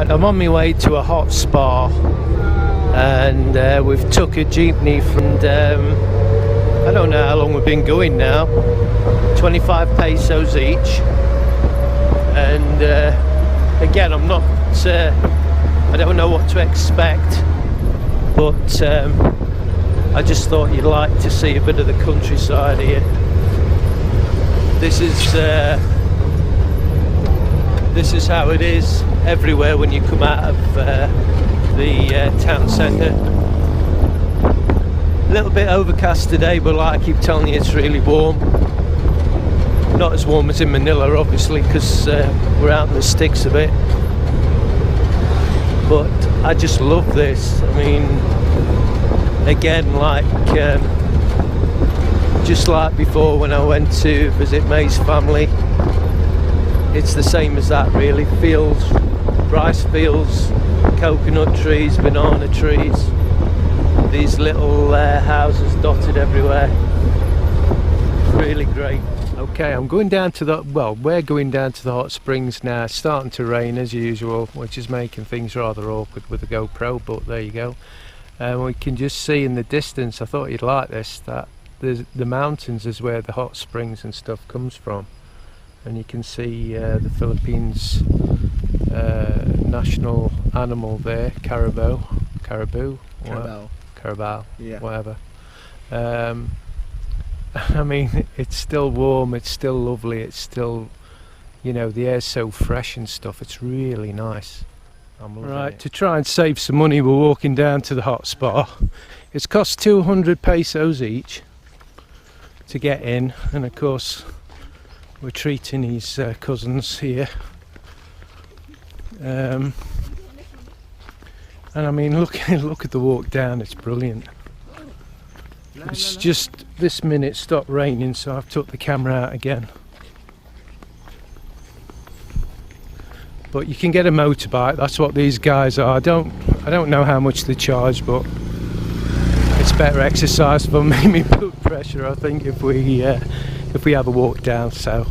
Right, I'm on my way to a hot spa, and we've took a jeepney from, I don't know how long we've been going now, 25 pesos each, and again, I'm not, I don't know what to expect, but I just thought you'd like to see a bit of the countryside here. This is how it is everywhere when you come out of the town centre. A little bit overcast today, but like I keep telling you, it's really warm. Not as warm as in Manila, obviously, because we're out in the sticks a bit. But I just love this. I mean, again, like just like before when I went to visit May's family, it's the same as that really. Fields, rice fields, coconut trees, banana trees, these little houses dotted everywhere. Really great. Okay, I'm going down to the, well, we're going down to the hot springs now. It's starting to rain as usual, which is making things rather awkward with the GoPro, but there you go. We can just see in the distance, I thought you'd like this, that the mountains is where the hot springs and stuff comes from. And you can see the Philippines national animal there, caribou, yeah, whatever. I mean, it's still warm, it's still lovely, it's still, you know, the air's so fresh and stuff. It's really nice. I'm loving it. To try and save some money, we're walking down to the hot spa. It's cost 200 pesos each to get in, and of course we're treating his cousins here. And I mean, look at the walk down, it's brilliant. It's just this minute stopped raining, so I've took the camera out again. But you can get a motorbike, that's what these guys are. I don't know how much they charge, but it's better exercise for me blood pressure, I think, if we have a walk down, so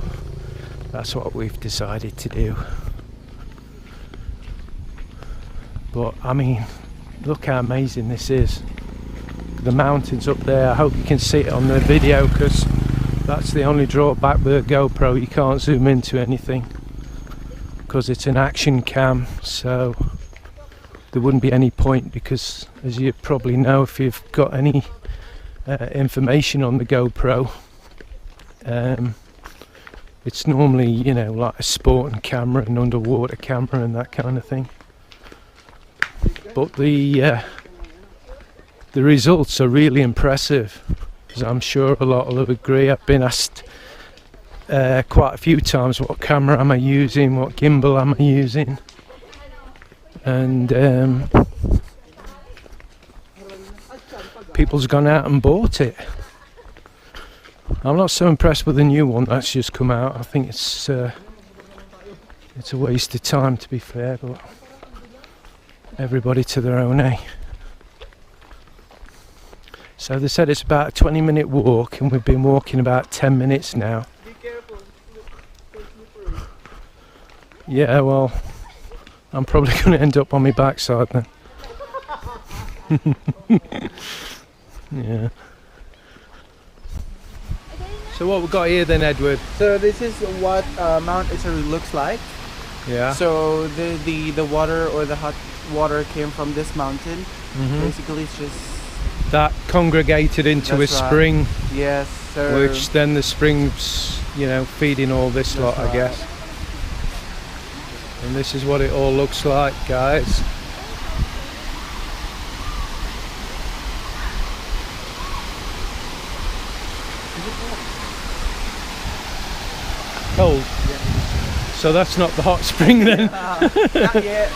that's what we've decided to do. But I mean, look how amazing this is. The mountains up there, I hope you can see it on the video, because that's the only drawback with a GoPro, you can't zoom into anything because it's an action cam, so there wouldn't be any point, because as you probably know, if you've got any information on the GoPro, it's normally, you know, like a sporting camera, an underwater camera and that kind of thing. But the results are really impressive, as I'm sure a lot will agree. I've been asked quite a few times, what camera am I using, what gimbal am I using, and people's gone out and bought it. I'm not so impressed with the new one that's just come out. I think it's a waste of time, to be fair, but everybody to their own, eh? So they said it's about a 20-minute walk, and we've been walking about 10 minutes now. Be careful. Yeah, well, I'm probably going to end up on my backside then. Yeah. So what we got here then, Edward? So this is what Mount Isuru looks like. Yeah. So the water, or the hot water, came from this mountain. Mm-hmm. Basically, it's just that congregated into a spring. Yes, sir. Which then the spring's, you know, feeding all this lot, I guess. And this is what it all looks like, guys. Cold. Yeah. So that's not the hot spring then. Not yet.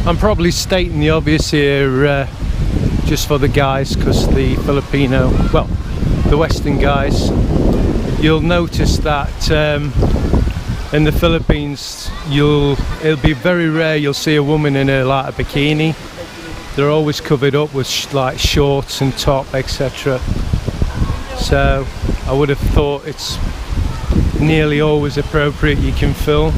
I'm probably stating the obvious here just for the guys, because the Filipino, well, the Western guys, you'll notice that in the Philippines it'll be very rare you'll see a woman in a bikini. They're always covered up with like shorts and top, etc. So I would have thought it's nearly always appropriate you can film.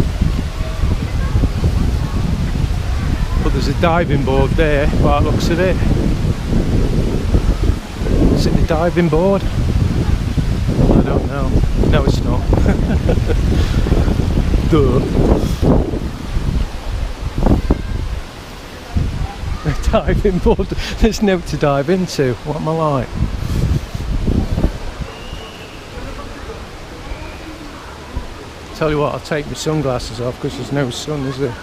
But there's a diving board there by the looks of it. Is it the diving board? I don't know. No, it's not. Duh. A diving board. There's no to dive into. What am I like? Tell you what, I'll take my sunglasses off because there's no sun, is there?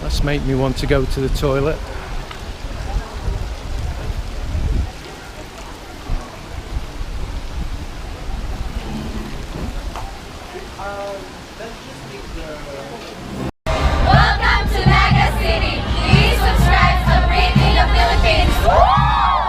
That's made me want to go to the toilet.